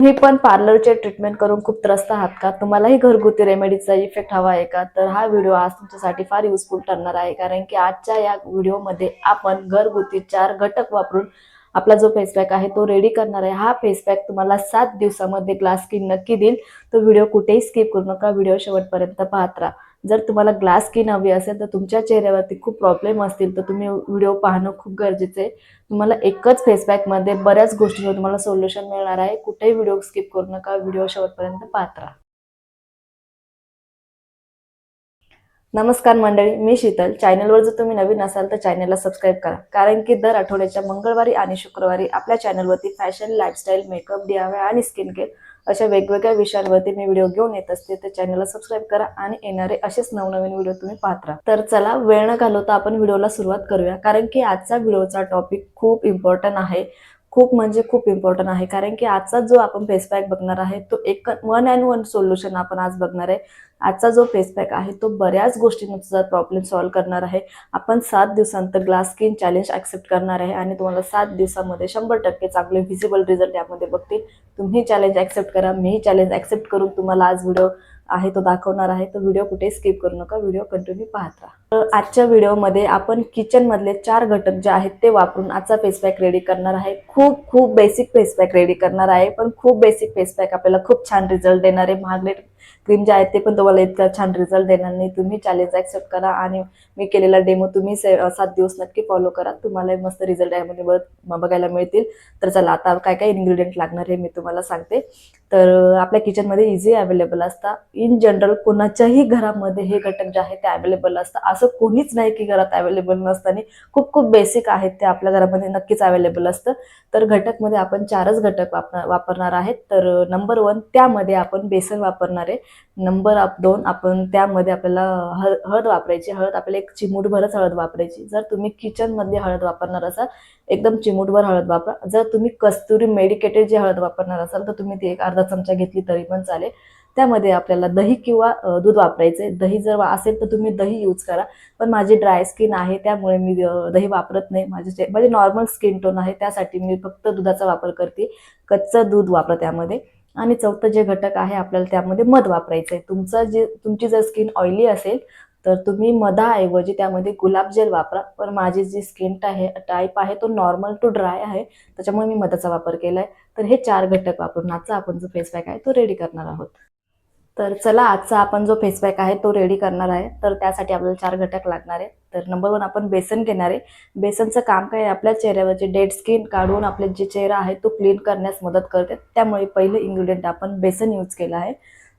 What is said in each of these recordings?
तुम्ही पण पार्लरचे ट्रीटमेंट करून खूप त्रस्त आहात का? तुम्हालाही घरगुती रेमेडीचा इफेक्ट हवा आहे का? तर हा व्हिडिओ आज तुमच्यासाठी फार युजफुल ठरणार आहे, कारण की आजच्या या व्हिडिओमध्ये आपण घरगुती 4 घटक वापरून आपला जो फेस पॅक आहे तो रेडी करणार आहे। हा फेस पॅक तुम्हाला 7 दिवसामध्ये ग्लास स्किन नक्की देईल। तो व्हिडिओ कुठेही स्किप करू नका, व्हिडिओ शेवटपर्यंत पाहत राहा। जर तुम्हाला ग्लास स्किन हवी असेल तर तुमच्या चेहऱ्यावरती खूप प्रॉब्लेम असतील तर तुम्ही व्हिडिओ पाहणं खूप गरजेचं आहे। तुम्हाला एकच फेस पॅक मध्ये बऱ्याच गोष्टींवर तुम्हाला सोल्युशन मिळणार आहे। कुठेही व्हिडिओ स्किप करू नका, व्हिडिओ शेवटपर्यंत पाहत राहा। नमस्कार मंडळी, मी शीतल। चॅनलवर जर तुम्ही नवीन असाल तर चॅनलला सबस्क्राईब करा, कारण की दर आठवड्याच्या मंगळवारी आणि शुक्रवारी आपल्या चॅनलवरती फॅशन, लाईफस्टाईल, मेकअप, DIY आणि स्किन केअर अशा वेगवेगळ्या विषयांवरती मी व्हिडिओ घेऊन येत असते। तर चॅनलला सबस्क्राईब करा आणि येणारे असेच नवनवीन व्हिडिओ तुम्ही पाहत राहा। तर चला वेळ न घालवता आपण व्हिडिओला सुरुवात करूया, कारण की आजचा व्हिडिओचा टॉपिक खूप इम्पॉर्टंट आहे। खूप म्हणजे खूप इम्पॉर्टंट आहे, कारण की आजचा जो आपण फेस पॅक बघणार आहे तो एक वन अँड वन सोल्युशन आपण आज बघणार आहे। आजचा जो फेस पॅक आहे तो बऱ्याच गोष्टींचा प्रॉब्लेम सॉल्व्ह करणार आहे। आपण 7 दिवसांत ग्लास स्किन चॅलेंज ॲक्सेप्ट करणार आहे आणि तुम्हाला 7 दिवसांमध्ये 100% चांगले व्हिजिबल रिझल्ट यामध्ये बघतील। तुम्ही चॅलेंज ॲक्सेप्ट करा, मीही चॅलेंज ॲक्सेप्ट करून तुम्हाला आज व्हिडिओ आहे तो दाखवणार आहे। तो व्हिडिओ कुठे स्किप करू नका, व्हिडिओ कंटिन्यू पाहत राहा। तर आजच्या व्हिडिओमध्ये आपण किचन मधले 4 घटक जे आहेत ते वापरून आजचा फेस पॅक रेडी करणार आहे। खूप खूप बेसिक फेस पॅक रेडी करणार आहे, पण खूप बेसिक फेस पॅक आपल्याला खूप छान रिझल्ट देणार आहे। महागडे क्रीम जे आहेत ते पण तुम्हाला इतका छान रिझल्ट देणार नाही। तुम्ही चॅलेंज ॲक्सेप्ट करा आणि मी केलेला डेमो तुम्ही 7 दिवस नक्की फॉलो करा, तुम्हाला मस्त रिझल्ट यामध्ये बघायला मिळतील। तर चला आता काय काय इन्ग्रेडियंट लागणार आहे मी तुम्हाला सांगते। तर आपल्या किचनमध्ये इझी अवेलेबल असतात। इन जनरल कोणाच्याही घरामध्ये हे घटक जे आहेत ते अवेलेबल असतात, असं कोणीच नाही की घरात अवेलेबल नसताना। खूप खूप बेसिक आहेत ते आपल्या घरामध्ये नक्कीच अवेलेबल असतं। तर घटकमध्ये आपण 4च घटक वापरणार आहेत। तर नंबर 1 त्यामध्ये आपण बेसन वापरणार आहे। नंबर 2 आपण त्यामध्ये आपल्याला हळद वापरायची। हळद आपल्याला एक चिमूटभरच हळद वापरायची। जर तुम्ही किचन मध्ये हळद वापरणार असाल एकदम चिमूटभर हळद वापरा। जर तुम्ही कस्तुरी मेडिकेटेड जी हळद वापरणार असाल तर तुम्ही ती एक अर्धा चमचा घेतली तरी पण चालेल। त्यामध्ये आपल्याला दही किंवा दूध वापरायचे। दही जर असेल तर तुम्ही दही यूज करा, पण माझी ड्राय स्किन आहे त्यामुळे मी दही वापरत नाही। माझे नॉर्मल स्किन टोन आहे त्यासाठी मी फक्त दुधाचा वापर करते। कच्चं दूध वापरा त्यामध्ये। आणि चौथं जे घटक आहे आपल्याला त्यामध्ये मध वापरायचं आहे। तुमची जर स्किन ऑइली असेल तर तुम्ही मधाऐवजी त्यामध्ये गुलाबजल वापरा, पण माझी जी स्किन टाईप आहे तो नॉर्मल टू ड्राय आहे, त्याच्यामुळे मी मधाचा वापर केलाय। तर हे 4 घटक वापरून आजचा आपण जो फेस पॅक आहे तो रेडी करणार आहोत। तर चला आजचा आपण जो फेस पॅक आहे तो रेडी करणार आहे। तर त्यासाठी आपल्याला 4 घटक लागणार आहे। तर नंबर 1 आपण बेसन घेणार आहे। बेसनचं काम काय आहे, आपल्या चेहऱ्यावरची डेड स्किन काढून आपले जे चेहरा आहे तो क्लीन करण्यास मदत करते। त्यामुळे पहिलं इन्ग्रेडियंट आपण बेसन यूज केलं आहे।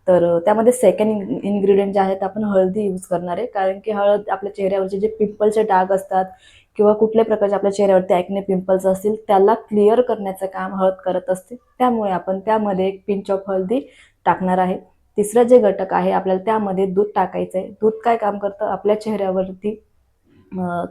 तर त्यामध्ये सेकंड इन्ग्रेडियंट जे आहेत आपण हळदी यूज करणार आहे, कारण की हळद आपल्या चेहऱ्यावरचे जे पिंपलचे डाग असतात किंवा कुठल्या प्रकारचे आपल्या चेहऱ्यावरती ॲक्ने पिंपल्स असतील त्याला क्लिअर करण्याचं काम हळद करत असते। त्यामुळे आपण त्यामध्ये एक पिंच ऑफ हळदी टाकणार आहे। तिसरं जे घटक आहे आपल्याला त्यामध्ये दूध टाकायचं आहे। दूध काय काम करतं, आपल्या चेहऱ्यावरती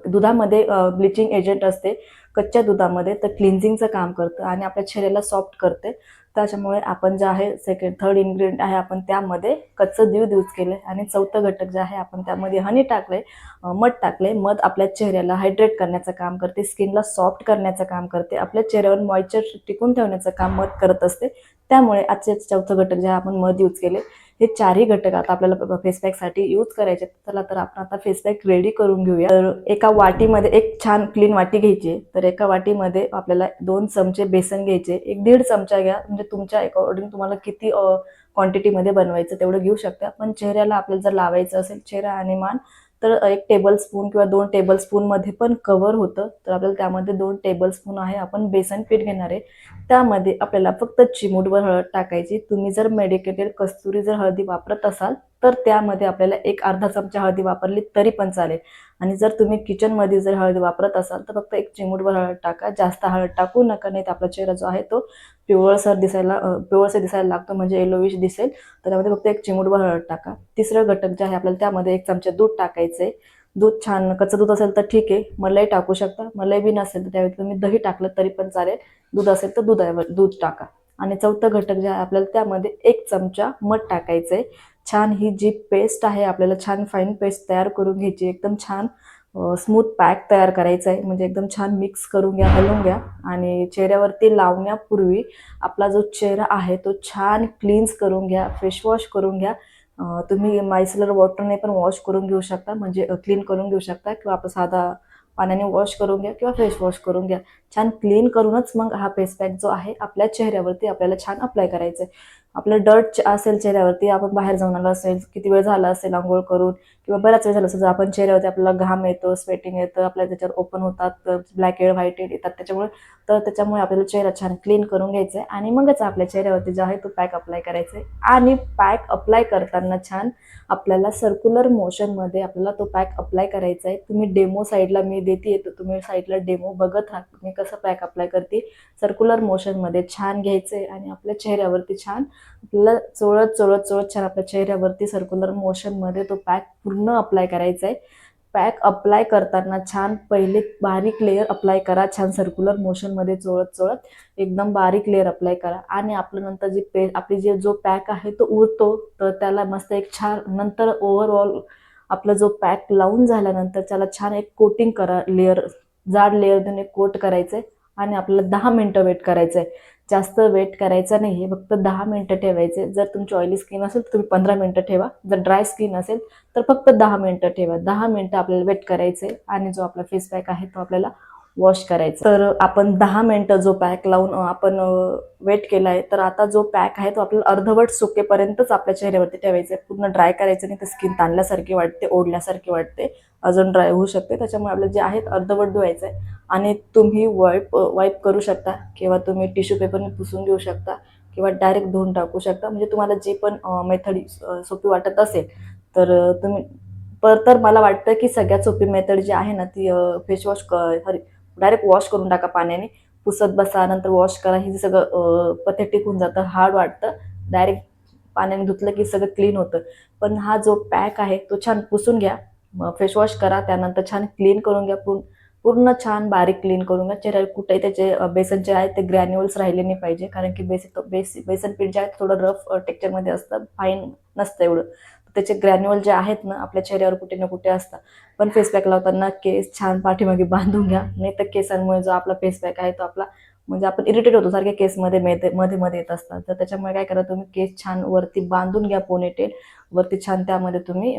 दुधामध्ये ब्लिचिंग एजंट असते कच्च्या दुधामध्ये, तर क्लिन्झिंगचं काम करतं आणि आपल्या चेहऱ्याला सॉफ्ट करते। त्याच्यामुळे आपण जे आहे थर्ड इन्ग्रेडियंट आहे आपण त्यामध्ये कच्चं दूध यूज केलंय। आणि चौथं घटक जे आहे आपण त्यामध्ये हनी टाकलंय, मध टाकलंय। मध आपल्या चेहऱ्याला हायड्रेट करण्याचं काम करते, स्किनला सॉफ्ट करण्याचं काम करते, आपल्या चेहऱ्यावर मॉइश्चर टिकून ठेवण्याचं काम मध करत असते। त्यामुळे आजचे चौथं घटक जे आपण मध यूज केले, हे 4ही घटक आता आपल्याला फेस पॅक साठी यूज करायचे। चला तर आपण आता फेस पॅक रेडी करून घेऊया। तर एका वाटीमध्ये एक छान क्लीन वाटी घ्यायची। तर एका वाटीमध्ये आपल्याला 2 चमचे बेसन घ्यायचे। 1-1.5 चमचा घ्या, म्हणजे तुमच्या अकॉर्डिंग तुम्हाला किती क्वांटिटी मध्ये बनवायचं तेवढं घेऊ शकता। पण चेहऱ्याला आपल्याला जर लावायचं असेल चेहरा आणि मान, तर 1 टेबलस्पून किंवा 2 टेबलस्पून मध्ये पण कव्हर होतं। तर आपल्याला त्यामध्ये 2 टेबलस्पून आहे आपण बेसन पीठ घेणार आहे। त्यामध्ये आपल्याला फक्त चिमूटभर हळद टाकायची। तुम्ही जर मेडिकेटेड कस्तुरी जर हळदी वापरत असाल तर त्यामध्ये आपल्याला एक अर्धा चमचा हळदी वापरली तरी पण चालेल। आणि जर तुम्ही किचन मध्ये जर हळद वापरत असाल तर फक्त 1 चिमूटभर हळद टाका, जास्त हळद टाकू नका, नाही तर आपला चेहरा जो आहे तो पिवळसर दिसायला लागतो, म्हणजे येलोविश दिसेल। तर त्यामध्ये फक्त 1 चिमूटभर हळद टाका। तिसरं घटक जे आहे आपल्याला त्यामध्ये 1 चमचा दूध टाकायचंय। दूध छान कच्चं दूध असेल तर ठीक आहे, मलाई टाकू शकता। मलाई बी नसेल तर त्यावेळी तुम्ही दही टाकलं तरी पण चालेल, दूध असेल तर दूध टाका। आणि चौथं घटक जे आहे आपल्याला त्यामध्ये 1 चमचा मध टाकायचंय। छान ही जी पेस्ट आहे आपल्याला छान फाईन पेस्ट तयार करून घ्यायची, एकदम छान स्मूथ पॅक तयार करायचा आहे. म्हणजे एकदम छान मिक्स करून घ्या, हलवून घ्या आणि चेहऱ्यावरती लावण्यापूर्वी आपला जो चेहरा आहे तो छान क्लीन्स करून घ्या, फेस वॉश करून घ्या. तुम्ही मायसेलर वॉटरने पण वॉश करून घेऊ शकता, म्हणजे क्लीन करून घेऊ शकता, किंवा आपला साधा पाण्याने वॉश करून घ्या किंवा फेस वॉश करून घ्या. छान क्लीन करूनच मग हा फेस पॅक जो आहे आपल्या चेहऱ्यावरती आपल्याला छान अप्लाय करायचा आहे. आपलं डर्ट असेल चेहऱ्यावरती, आपण बाहेर जाऊन आलो असेल, किती वेळ झाला असेल अंघोळ करून, किंवा बराच वेळ झाला असेल, आपण चेहऱ्यावरती आपल्याला घाम येतो, स्वेटिंग येतं, आपल्या त्याच्यावर ओपन होतात ब्लॅक हेड व्हाईट हेड येतात, त्याच्यामुळे आपल्याला चेहरा छान क्लीन करून घ्यायचा आहे आणि मगच आपल्या चेहऱ्यावरती जो आहे तो पॅक अप्लाय करायचा आहे. आणि पॅक अप्लाय करताना छान आपल्याला सर्क्युलर मोशनमध्ये आपल्याला तो पॅक अप्लाय करायचा आहे. तुम्ही डेमो साईडला मी देते, तर तुम्ही साईडला डेमो बघत राहा मी कसं पॅक अप्लाय करते. सर्क्युलर मोशनमध्ये छान घ्यायचं आहे आणि आपल्या चेहऱ्यावरती छान आपल्याला चोळत चोळत चोळत छान आपल्या चेहऱ्यावरती सर्क्युलर मोशनमध्ये तो पॅक पूर्ण अप्लाय करायचा आहे. पॅक अप्लाय करताना छान पहिले बारीक लेयर अप्लाय करा, छान सर्क्युलर मोशनमध्ये चोळत चोळत एकदम बारीक लेयर अप्लाय करा. आणि आपलं नंतर आपली जो पॅक आहे तो उरतो, तर त्याला मस्त एक छान नंतर ओव्हरऑल आपला जो पॅक लावून झाल्यानंतर त्याला छान एक कोटिंग करा, लेअर जाड लेअर देऊन एक कोट करायचंय आणि आपल्याला 10 मिनिटं वेट करायचंय. जास्त वेट करायचं नाही, फक्त 10 मिनिटं ठेवायचे. जर तुमची ऑइली स्किन असेल तर तुम्ही 15 मिनिटं ठेवा, जर ड्राय स्किन असेल तर फक्त 10 मिनिटं ठेवा. 10 मिनिटं आपल्याला वेट करायचे आणि जो आपला फेस पॅक आहे तो आपल्याला वॉश करायचा. तर आपण 10 मिनिटं जो पॅक लावून आपण वेट केलाय, तर आता जो पॅक आहे तो आपल्याला अर्धवट सुकेपर्यंतच आपल्या चेहऱ्यावरती ठेवायचा आहे. पूर्ण ड्राय करायचं नाही, तर स्किन ताणल्यासारखी वाटते, ओढल्यासारखी वाटते, अजून ड्राय होऊ शकते. त्याच्यामुळे आपलं जे आहे अर्धवट धुवायचं आहे. आणि तुम्ही वाईप करू शकता, किंवा तुम्ही टिश्यू पेपरने पुसून घेऊ शकता, किंवा डायरेक्ट धुवून टाकू शकता. म्हणजे तुम्हाला जी पण मेथड सोपी वाटत असेल तर तुम्ही तर मला वाटतं की सगळ्यात सोपी मेथड जी आहे ना ती फेस वॉश डायरेक्ट वॉश करून टाका पाण्याने, पुसत बसा, नंतर वॉश करा. हे सगळं पथेटिक होऊन जातं, हार्ड वाटतं. डायरेक्ट पाण्याने धुतलं की सगळं क्लीन होतं. पण हा जो पॅक आहे तो छान पुसून घ्या, फेस वॉश करा, त्यानंतर छान क्लीन करून घ्या, पूर्ण छान बारीक क्लीन करून घ्या. चेहऱ्यावर कुठेही त्याचे बेसनचे आहेत ते ग्रॅन्युअल्स राहिले नाही पाहिजे, कारण की बेसन पीठ जे आहे थोडं रफ टेक्चरमध्ये असतं, फाईन नसतं एवढं. त्याचे ग्रॅन्युअल जे आहेत ना आपल्या चेहऱ्यावर कुठे ना कुठे असतात. पण फेस पॅक लावताना केस छान पाठीमागे बांधून घ्या, नाही तर केसांमुळे जो आपला फेस पॅक आहे तो आपला म्हणजे आपण इरिटेट होतो, सारखे केस मध्ये मध्ये मध्ये येत असतात. तर त्याच्यामुळे काय करा, तुम्ही केस छान वरती बांधून घ्या, पोनीटेल वरती छान, त्यामध्ये तुम्ही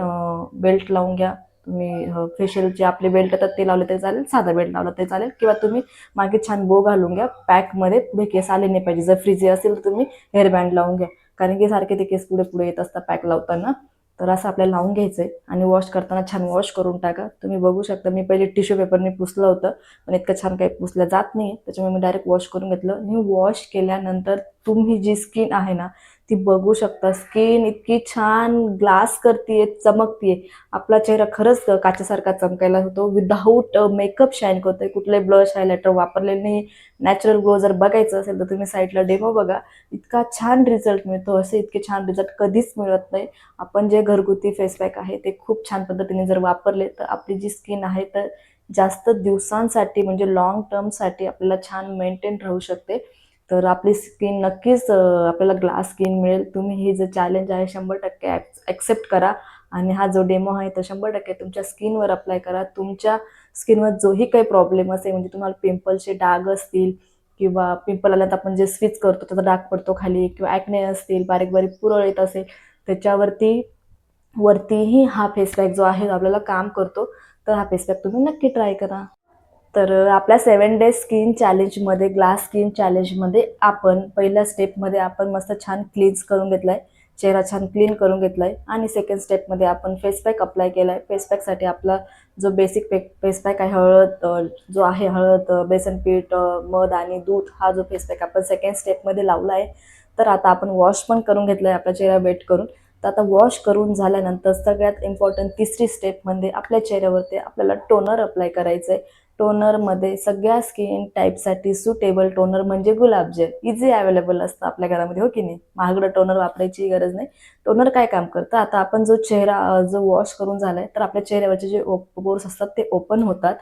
बेल्ट लावून घ्या. तुम्ही फेशियलचे आपले बेल्ट येतात ते लावले तरी चालेल, साधा बेल्ट लावला तरी चालेल, किंवा तुम्ही मागे छान बो घालून घ्या. पॅकमध्ये पुढे केस आले नाही पाहिजे. जर फ्रीजी असेल तर तुम्ही हेअरबँड लावून घ्या, कारण की सारखे ते केस पुढे पुढे येत असतात पॅक लावताना. तर असं आपल्याला लावून घ्यायचंय आणि वॉश करताना छान वॉश करून टाका. तुम्ही बघू शकता मी पहिले टिश्यू पेपरने पुसलं होतं, पण इतकं छान काही पुसलं जात नाही, त्याच्यामुळे मी डायरेक्ट वॉश करून घेतलं. मी वॉश केल्यानंतर तुम्ही जी स्किन आहे ना ती बघू शकता, स्किन इतकी छान ग्लास करतीये, चमकतीये. आपला चेहरा खरंच काचेसारखा चमकायला होतो, विदाऊट मेकअप शाईन करतोय. कुठले ब्लश हायलायटर वापरलेले नाही. नॅचरल ग्लो जर बघायचं असेल तर तुम्ही साईडला डेमो बघा, इतका छान रिझल्ट मिळतो. असे इतके छान रिझल्ट कधीच मिळत नाही. आपण जे घरगुती फेस पॅक आहे ते खूप छान पद्धतीने जर वापरले तर आपली जी स्किन आहे तर जास्त दिवसांसाठी म्हणजे लॉंग टर्मसाठी आपल्याला छान मेंटेन राहू शकते. तर आपली स्किन नक्कीच आपल्याला ग्लास स्किन मिळेल. तुम्ही हे जे चॅलेंज आहे 100% ॲक्सेप्ट करा आणि हा जो डेमो आहे तो 100% तुमच्या स्किनवर अप्लाय करा. तुमच्या स्किनवर जोही काही प्रॉब्लेम असेल, म्हणजे तुम्हाला पिंपलचे डाग असतील, किंवा पिंपल आल्यात आपण जे स्विच करतो त्याचा डाग पडतो खाली, किंवा ॲक्ने असतील, बारीक बारीक पुरळ येत असेल, वरतीही हा फेस पॅक जो आहे आपल्याला काम करतो. तर हा फेस पॅक तुम्ही नक्की ट्राय करा. तर आपल्या 7 डेज स्किन चॅलेंजमध्ये, ग्लास स्किन चॅलेंजमध्ये आपण पहिल्या स्टेपमध्ये आपण मस्त छान क्लीन्स करून घेतलाय, चेहरा छान क्लीन करून घेतलाय. आणि सेकंड स्टेपमध्ये आपण फेस पॅक अप्लाय केलाय. फेस पॅकसाठी आपला जो बेसिक फेस पॅक आहे, जो आहे हळद, बेसन पीठ, मध आणि दूध, हा जो फेस पॅक आपण सेकंड स्टेपमध्ये लावला आहे. तर आता आपण वॉश पण करून घेतलाय आपला चेहरा वेट करून. तर आता वॉश करून झाल्यानंतर सगळ्यात इम्पॉर्टंट तिसरी स्टेपमध्ये आपल्या चेहऱ्यावरती आपल्याला टोनर अप्लाय करायचं आहे. टोनरमध्ये सगळ्या स्किन टाईपसाठी सुटेबल टोनर म्हणजे गुलाबजल इझी अवेलेबल असतं आपल्या घरामध्ये, हो की नाही. महागडं टोनर वापरायची गरज नाही. टोनर काय काम करतं, आता आपण जो चेहरा जो वॉश करून झालाय तर आपल्या चेहऱ्यावरचे जे पोर्स असतात ते ओपन होतात.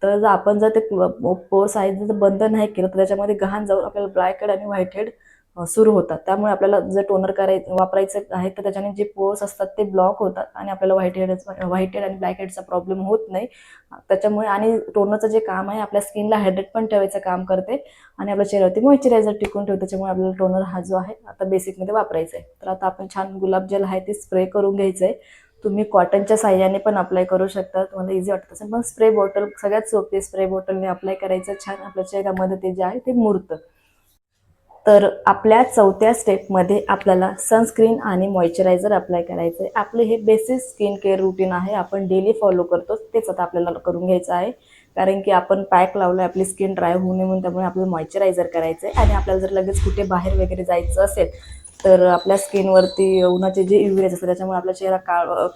तर जर आपण ते पोर्स आहेत जर बंद नाही केलं तर त्याच्यामध्ये घाण जाऊन आपल्याला ब्लॅक हेड आणि व्हाईट हेड सुरू होतात. त्यामुळे आपल्याला जर टोनर वापरायचं आहे तर त्याच्याने जे पोर्स असतात ते ब्लॉक होतात आणि आपल्याला व्हाईट हेड आणि ब्लॅक हेडचा प्रॉब्लेम होत नाही. त्याच्यामुळे आणि टोनरचं जे काम आहे आपल्या स्किनला हायड्रेट पण ठेवायचं काम करते आणि आपल्या चेहऱ्यावरती मॉइश्चरायझर टिकून ठेवते. त्याच्यामुळे आपल्याला टोनर हा जो आहे आता बेसिकमध्ये वापरायचा आहे. तर आता आपण छान गुलाब जेल आहे ते स्प्रे करून घ्यायचं आहे. तुम्ही कॉटनच्या साह्याने पण अप्लाय करू शकता, तुम्हाला इझी वाटत असेल. पण स्प्रे बॉटल सगळ्यात सोपी, स्प्रे बॉटलने अप्लाय करायचं, छान आपल्या चेहऱ्यामध्ये ते जे आहे ते मुरतं. तर आपल्या चौथ्या स्टेपमध्ये आपल्याला सनस्क्रीन आणि मॉइश्चरायझर अप्लाय करायचं आहे. आपले हे बेसिक स्किन केअर रुटीन आहे, आपण डेली फॉलो करतो तेच आता आपल्याला करून घ्यायचं आहे. कारण की आपण पॅक लावलं आपली स्किन ड्राय होऊ नये म्हणून, त्यामुळे आपल्याला मॉइश्चरायझर करायचं आहे. आणि आपल्याला जर लगेच कुठे बाहेर वगैरे जायचं असेल तर आपल्या स्किनवरती उन्हाचे जे UV रेज असतात त्याच्यामुळे आपला चेहरा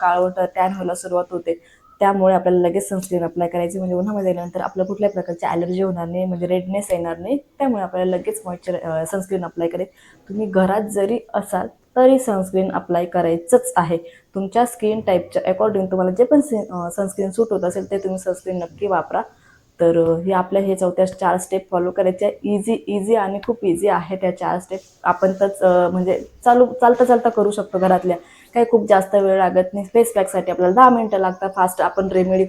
काळवट टॅन व्हायला सुरुवात होते. त्यामुळे आपल्याला लगेच सनस्क्रीन अप्लाय करायची, म्हणजे उन्हामध्ये गेल्यानंतर आपल्याला कुठल्याही प्रकारची ॲलर्जी होणार नाही, म्हणजे रेडनेस येणार नाही. त्यामुळे आपल्याला लगेच सनस्क्रीन अप्लाय करायची. तुम्ही घरात जरी असाल तरी सनस्क्रीन अप्लाय करायचंच आहे. तुमच्या स्किन टाईपच्या अकॉर्डिंग तुम्हाला जे पण सनस्क्रीन सूट होत असेल ते तुम्ही सनस्क्रीन नक्की वापरा. तर हे आपल्या हे चौथ्या 4 स्टेप फॉलो करायच्या. इझी आणि खूप इझी आहे त्या 4 स्टेप. आपण तर म्हणजे चालता चालता करू शकतो घरातल्या. काही खूप जास्त वेळ लागत नाही. फेस पॅकसाठी आपल्याला 10 मिनिटं लागतात. फास्ट आपण रेमेडी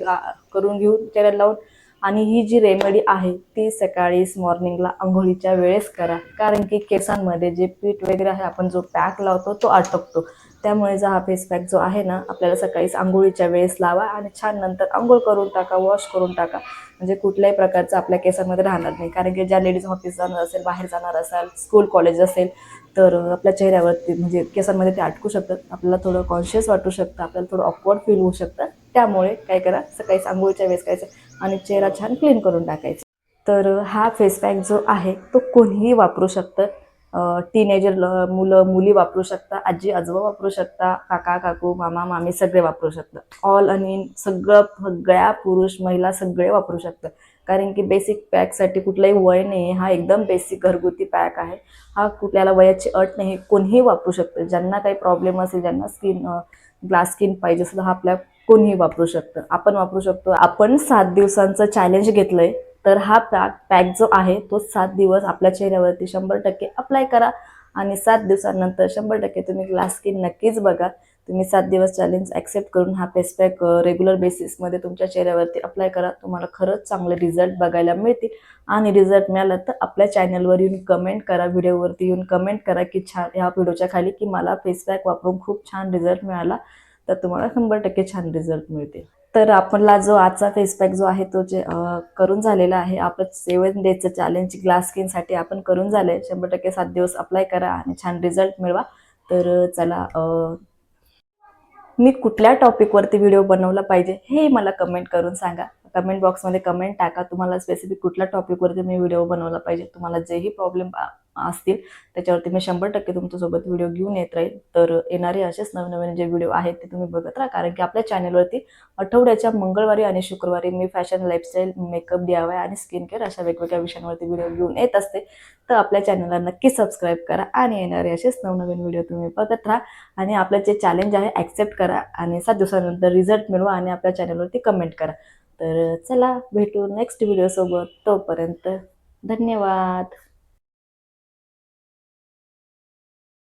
करून घेऊ चेहऱ्याला लावून. आणि ही जी रेमेडी आहे ती सकाळी मॉर्निंगला अंघोळीच्या वेळेस करा, कारण की केसांमध्ये जे पीठ वगैरे आहे आपण जो पॅक लावतो तो अटकतो. त्यामुळे हा फेस पॅक जो आहे ना आपल्याला सकाळी अंघोळीच्या वेळेस लावा आणि छान नंतर अंघोळ करून टाका, वॉश करून टाका. म्हणजे कुठल्याही प्रकारचं आपल्या केसांमध्ये राहणार नाही. कारण की ज्या लेडीज ऑफिस जाणार असेल, बाहेर जाणार असाल, स्कूल कॉलेज असेल तर आपल्या चेहऱ्यावरती म्हणजे केसांमध्ये ते अटकू शकतात. आपल्याला थोडं कॉन्शियस वाटू शकतं, आपल्याला थोडं ऑकवर्ड फील होऊ शकतं. त्यामुळे काय करा, सकाळी अंघोळीच्या वेळेस करायचं आणि चेहरा छान क्लीन करून टाकायचा. तर हा फेस पॅक जो आहे तो कोणीही वापरू शकतं. टीनेजर मुलं मुली वापरू शकता, आजी आजोबा वापरू शकता, काका काकू मामा मामी सगळे वापरू शकतात. ऑल आणि सगळ्या पुरुष महिला सगळे वापरू शकतात. कारण की बेसिक पॅकसाठी कुठलाही वय नाही. हा एकदम बेसिक घरगुती पॅक आहे. हा कुठल्याला वयाची अट नाही, कोणीही वापरू शकतं. ज्यांना काही प्रॉब्लेम असेल, ज्यांना ग्लास स्किन पाहिजे असेल, हा आपल्या कोणीही वापरू शकतं. आपण वापरू शकतो. आपण 7 दिवसांचं चॅलेंज घेतलंय. तर हा पॅक जो आहे तो 7 दिवस आपल्या चेहऱ्यावरती 100% अप्लाय करा आणि 7 दिवसांनंतर 100% तुम्ही ग्लास स्किन नक्कीच बघा. तुम्ही 7 दिवस चॅलेंज ॲक्सेप्ट करून हा फेस पॅक रेग्युलर बेसिसमध्ये तुमच्या चेहऱ्यावरती अप्लाय करा. तुम्हाला खरंच चांगले रिझल्ट बघायला मिळतील. आणि रिझल्ट मिळाला तर आपल्या चॅनलवर येऊन कमेंट करा, व्हिडिओवरती येऊन कमेंट करा की छान, ह्या व्हिडिओच्या खाली की मला फेस पॅक वापरून खूप छान रिझल्ट मिळाला. तर तुम्हाला 100% छान रिझल्ट मिळतील. तर आपला जो आजचा फेस पॅक जो आहे तो करून झालेला आहे. आपलं 7 डेजचं चॅलेंज ग्लास स्किनसाठी आपण करून झालंय. 100% 7 दिवस अप्लाय करा आणि छान रिझल्ट मिळवा. तर चला, मी कुठल्या टॉपिकवरती व्हिडिओ बनवला पाहिजे हे मला कमेंट करून सांगा. कमेंट बॉक्समध्ये कमेंट टाका. तुम्हाला स्पेसिफिक कुठल्या टॉपिकवरती मी व्हिडिओ बनवला पाहिजे. तुम्हाला जेही प्रॉब्लेम असतील त्याच्यावरती मी 100% तुमच्यासोबत व्हिडिओ घेऊन येत राहील. तर येणारे असेच नवीन जे व्हिडिओ आहेत ते तुम्ही बघत राहा. कारण की आपल्या चॅनलवरती आठवड्याच्या मंगळवारी आणि शुक्रवारी मी फॅशन, लाईफस्टाईल, मेकअप, DIY आणि स्किन केअर अशा वेगवेगळ्या विषयांवरती व्हिडिओ घेऊन येत असते. तर आपल्या चॅनलला नक्की सबस्क्राईब करा आणि येणारे असेच नवनवीन व्हिडिओ तुम्ही बघत राहा. आणि आपलं जे चॅलेंज आहे ॲक्सेप्ट करा आणि 7 दिवसानंतर रिझल्ट मिळवा आणि आपल्या चॅनलवरती कमेंट करा. तर चला, भेटू नेक्स्ट व्हिडिओसोबत. तोपर्यंत धन्यवाद.